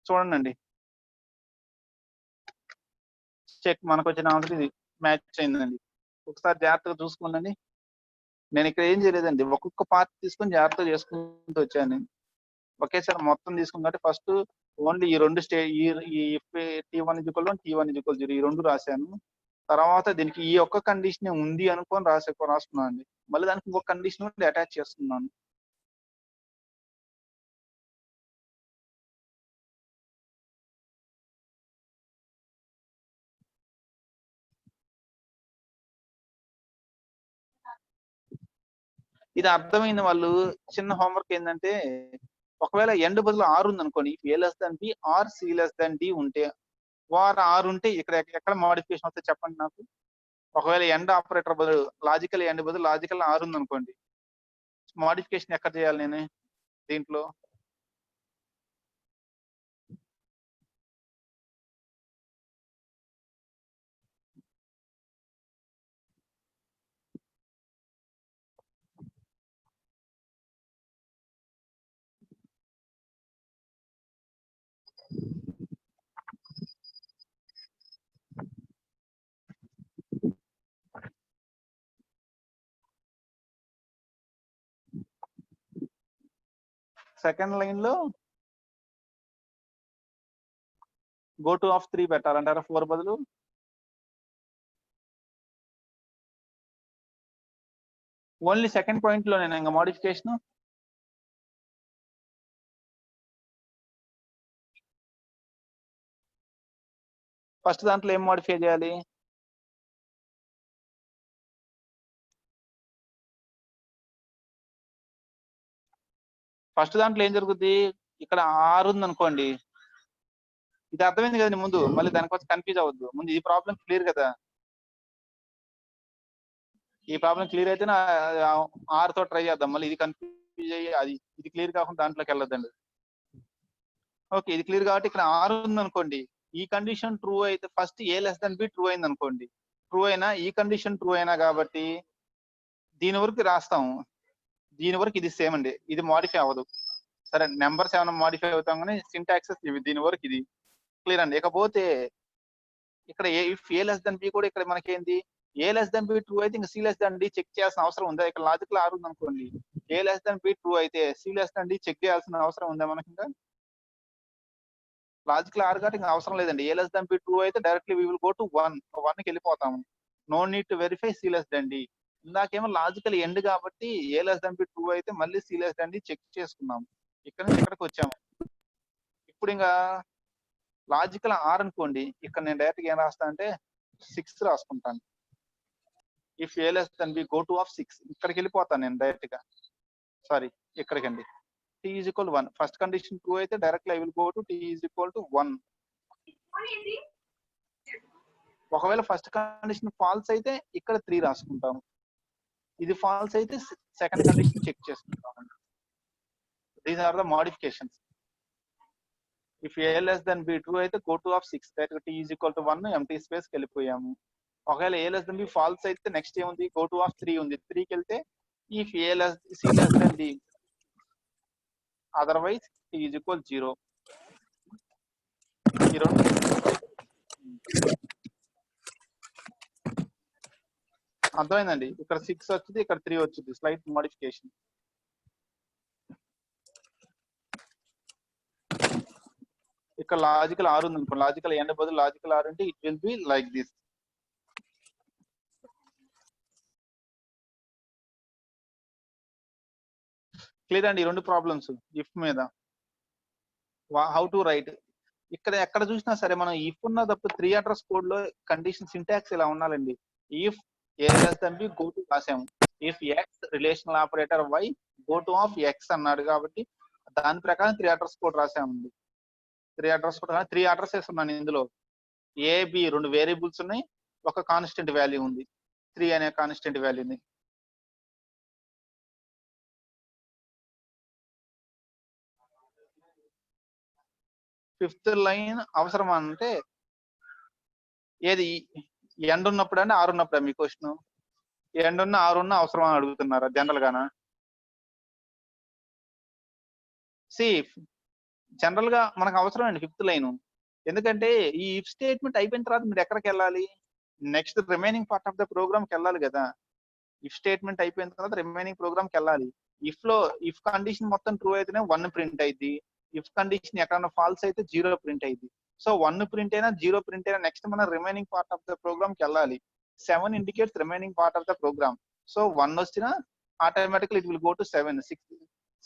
చూడండి, చెక్ మనకు వచ్చిన ఆన్సర్ ఇది మ్యాచ్ అయిందండి. ఒకసారి జాగ్రత్తగా చూసుకోండి. నేను ఇక్కడ ఏం చేయలేదండి, ఒక్కొక్క పార్ట్ తీసుకొని జాగ్రత్తగా చేసుకుంటూ వచ్చాను. ఒకేసారి మొత్తం తీసుకుని కాబట్టి ఫస్ట్ ఓన్లీ ఈ రెండు T1 is equal to 1, T1 is equal to 0 ఈ రెండు రాశాను. తర్వాత దీనికి ఈ ఒక్క కండిషన్ ఉంది అనుకొని రాసుకున్నాను అండి. మళ్ళీ దానికి ఇంకొక కండిషన్ అటాచ్ చేస్తున్నాను. ఇది అర్థమైన వాళ్ళు చిన్న హోంవర్క్ ఏంటంటే, ఒకవేళ ఎండ్ బదులు ఆర్ ఉంది అనుకోండి, A less than B or C less than D ఉంటే, వార్ ఆర్ ఉంటే ఇక్కడ ఎక్కడ మోడిఫికేషన్ వస్తే చెప్పండి నాకు. ఒకవేళ ఎండ్ ఆపరేటర్ బదులు లాజికల్ ఎండ్ బదులు లాజికల్ ఆర్ ఉంది అనుకోండి, మోడిఫికేషన్ ఎక్కడ చేయాలి నేను దీంట్లో? సెకండ్ లైన్ లో గో టు ఆఫ్ 3 పెట్టాలంటారా 4 బదులు? ఓన్లీ సెకండ్ పాయింట్ లో నేను ఇంకా మోడిఫికేషన్ ఫస్ట్ దాంట్లో ఏం మోడిఫై చేయాలి? ఫస్ట్ దాంట్లో ఏం జరుగుద్ది? ఇక్కడ ఆర్ ఉంది అనుకోండి, ఇది అర్థమైంది కదండి ముందు, మళ్ళీ దానికోసం కన్ఫ్యూజ్ అవ్వద్దు. ముందు ఈ ప్రాబ్లం క్లియర్ కదా, ఈ ప్రాబ్లం క్లియర్ అయితే ఆర్ తో ట్రై చేద్దాం. మళ్ళీ ఇది కన్ఫ్యూజ్ అయ్యి అది ఇది క్లియర్ కాకుండా దాంట్లోకి వెళ్ళొద్దండి. ఓకే, ఇది క్లియర్ కాబట్టి ఇక్కడ ఆర్ ఉంది అనుకోండి, ఈ కండిషన్ ట్రూ అయితే first A less than B true అయింది అనుకోండి, ట్రూ అయినా ఈ కండిషన్ ట్రూ అయినా కాబట్టి దీని వరకు రాస్తాము. దీని వరకు ఇది సేమ్ అండి, ఇది మోడిఫై అవ్వదు. సరే, నెంబర్స్ ఏమైనా మోడిఫై అవుతాం కానీ సింటాక్సెస్ ఇవి, దీని వరకు ఇది క్లియర్ అండి. ఇకపోతే ఇక్కడ if A less than B కూడా ఇక్కడ మనకేంది, A less than B true అయితే ఇంకా C less than D check చేయాల్సిన అవసరం ఉందా? ఇక్కడ లాజికల్ ఆర్ ఉంది అనుకోండి, A less than B true అయితే C less than D check చేయాల్సిన అవసరం ఉందా మనకి? ఇంకా లాజికల్ ఆర్ కాబట్టి ఇంకా అవసరం లేదండి. A less than B true అయితే directly we will go to 1 కి వెళ్ళిపోతాము. No need to verify C less than D. ఇందాకేమో లాజికల్ ఎండ్ కాబట్టి A less than B true అయితే మళ్ళీ C less than D check చేసుకున్నాము. ఇక్కడ నుంచి ఇక్కడికి వచ్చాము. ఇప్పుడు ఇంకా లాజికల్ ఆర్ అనుకోండి, ఇక్కడ నేను డైరెక్ట్ ఏం రాస్తా అంటే 6 రాసుకుంటాను. If A less than B go to of 6. ఇక్కడికి వెళ్ళిపోతాను నేను డైరెక్ట్ గా, సారీ ఇక్కడికండి. T is equal 1. First condition true అయితే directly I will go to T is equal to 1. ఒకవేళ ఫస్ట్ కండిషన్ ఫాల్స్ అయితే ఇక్కడ 3 రాసుకుంటాము. ఇది ఫాల్స్ అయితే సెకండ్ కండిషన్ చెక్ చేసుకుంటాము. These are the modifications. If A less than B true అయితే go to of 6, direct T is equal to 1 empty space కి వెళ్ళిపోయాము. ఒకవేళ A less than B false అయితే నెక్స్ట్ ఏముంది, గో టు ఆఫ్ 3 ఉంది. 3 కి వెళ్తే if A less C less than D otherwise T is equal 0. ఈ రెండు అర్థమైందండి. ఇక్కడ 6 వచ్చింది, ఇక్కడ 3 వచ్చింది, స్లైట్ మోడిఫికేషన్. ఇక్కడ లాజికల్ 6 ఉంది అనుకో, లాజికల్ n బదులు లాజికల్ 6 అంటే it will be like this. Clear అండి ఈ రెండు ప్రాబ్లమ్స్ ఇఫ్ మీద. How to write. ఇక్కడ ఎక్కడ చూసినా సరే మనం ఇఫ్ ఉన్న తప్ప 3 అడ్రస్ కోడ్ లో కండిషన్ సింటాక్స్ ఇలా ఉండాలండి. If A less than B go to రాసాము. If X relational operator why go to of X అన్నాడు కాబట్టి దాని ప్రకారం 3 అడ్రస్ కోడ్ రాసామండి. 3 అడ్రస్ కోడ్ 3 అడ్రసెస్ ఉన్నాను ఇందులో. ఏ బి 2 వేరియబుల్స్ ఉన్నాయి, ఒక కాన్స్టెంట్ వాల్యూ ఉంది, 3 అనే కాన్స్టెంట్ వాల్యూని. ఫిఫ్త్ లైన్ అవసరమా అంటే ఏది ఎండ్ ఉన్నప్పుడు అంటే 6 ఉన్నప్పుడా మీ క్వశ్చన్? ఎండ్ ఉన్న 6 ఉన్న అవసరమా అని అడుగుతున్నారా జనరల్ గానా? సి జనరల్ గా మనకు అవసరం అండి ఫిఫ్త్ లైన్. ఎందుకంటే ఈ ఇఫ్ స్టేట్మెంట్ అయిపోయిన తర్వాత మీరు ఎక్కడికి వెళ్ళాలి, next remaining part of the program కి వెళ్ళాలి కదా. ఇఫ్ స్టేట్మెంట్ అయిపోయిన తర్వాత రిమైనింగ్ ప్రోగ్రామ్ కి వెళ్ళాలి. ఇఫ్ లో ఇఫ్ కండిషన్ మొత్తం ట్రూ అయితేనే 1 ప్రింట్ అయింది. ఇఫ్ కండిషన్ ఎక్కడన్నా ఫాల్స్ అయితే 0 ప్రింట్ అయింది. సో 1 ప్రింట్ అయినా 0 ప్రింట్ అయినా నెక్స్ట్ మన remaining part of the program కి వెళ్ళాలి. 7 indicates remaining part of the program. So 1 వచ్చినా automatically it will go to 7.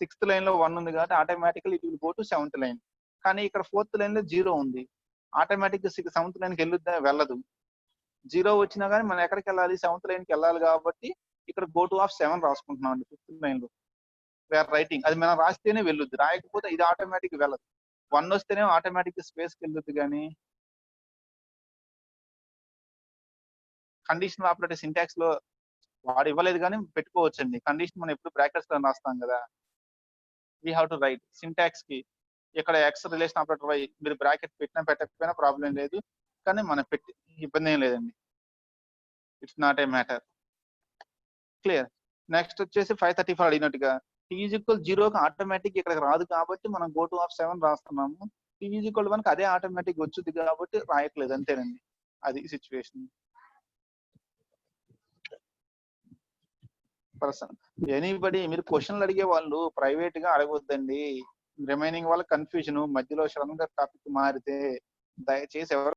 Sixth line లో 1 ఉంది కాబట్టి automatically it will go to 7th line. కానీ ఇక్కడ 4th లైన్ లో 0 ఉంది, ఆటోమేటిక్ 7th లైన్ కి వెళ్ళదు. 0 వచ్చినా కానీ మనం ఎక్కడికి వెళ్ళాలి, 7th లైన్ కి వెళ్ళాలి కాబట్టి ఇక్కడ గో టు ఆఫ్ 7 రాసుకుంటున్నాం అండి 5th లైన్ లో. వేర్ రైటింగ్ అది మనం రాస్తేనే వెళ్ళొద్ది, రాయకపోతే ఇది ఆటోమేటిక్ వెళ్ళదు. 1 వస్తేనే ఆటోమేటిక్ స్పేస్ కి వెళ్ళొద్దు. కానీ కండిషనల్ ఆపరేటర్ సింటాక్స్ లో వాడు ఇవ్వలేదు కానీ పెట్టుకోవచ్చండి. కండిషన్ మనం ఎప్పుడు బ్రాకెట్స్ లో రాస్తాం కదా. We have to right syntax కి ఇక్కడ ఎక్స్ రిలేషన్ ఆపరేటర్ వై మీరు బ్రాకెట్ పెట్టినా పెట్టకపోయినా ప్రాబ్లం లేదు, కానీ మనం పెట్టి ఇబ్బంది ఏం లేదండి. It's not a matter. Clear. Next వచ్చేసి 534 అడిగినట్టుగా టీ ఈజ్ ఈక్వల్ 0కి ఆటోమేటిక్ ఇక్కడికి రాదు కాబట్టి మనం గో టు ఆఫ్ 7 రాస్తున్నాము. టీ ఈజ్ ఈక్వల్ 1కి అదే ఆటోమేటిక్ వచ్చింది కాబట్టి రాయట్లేదు, అంతేనండి. అది సిచ్యువేషన్. పర్సన్ ఎనీబడి మీరు క్వశ్చన్లు అడిగే వాళ్ళు ప్రైవేట్ గా అడగొద్దండి. రిమైనింగ్ వాళ్ళ కన్ఫ్యూజన్ మధ్యలో సడన్ గా టాపిక్ మారితే దయచేసి ఎవరు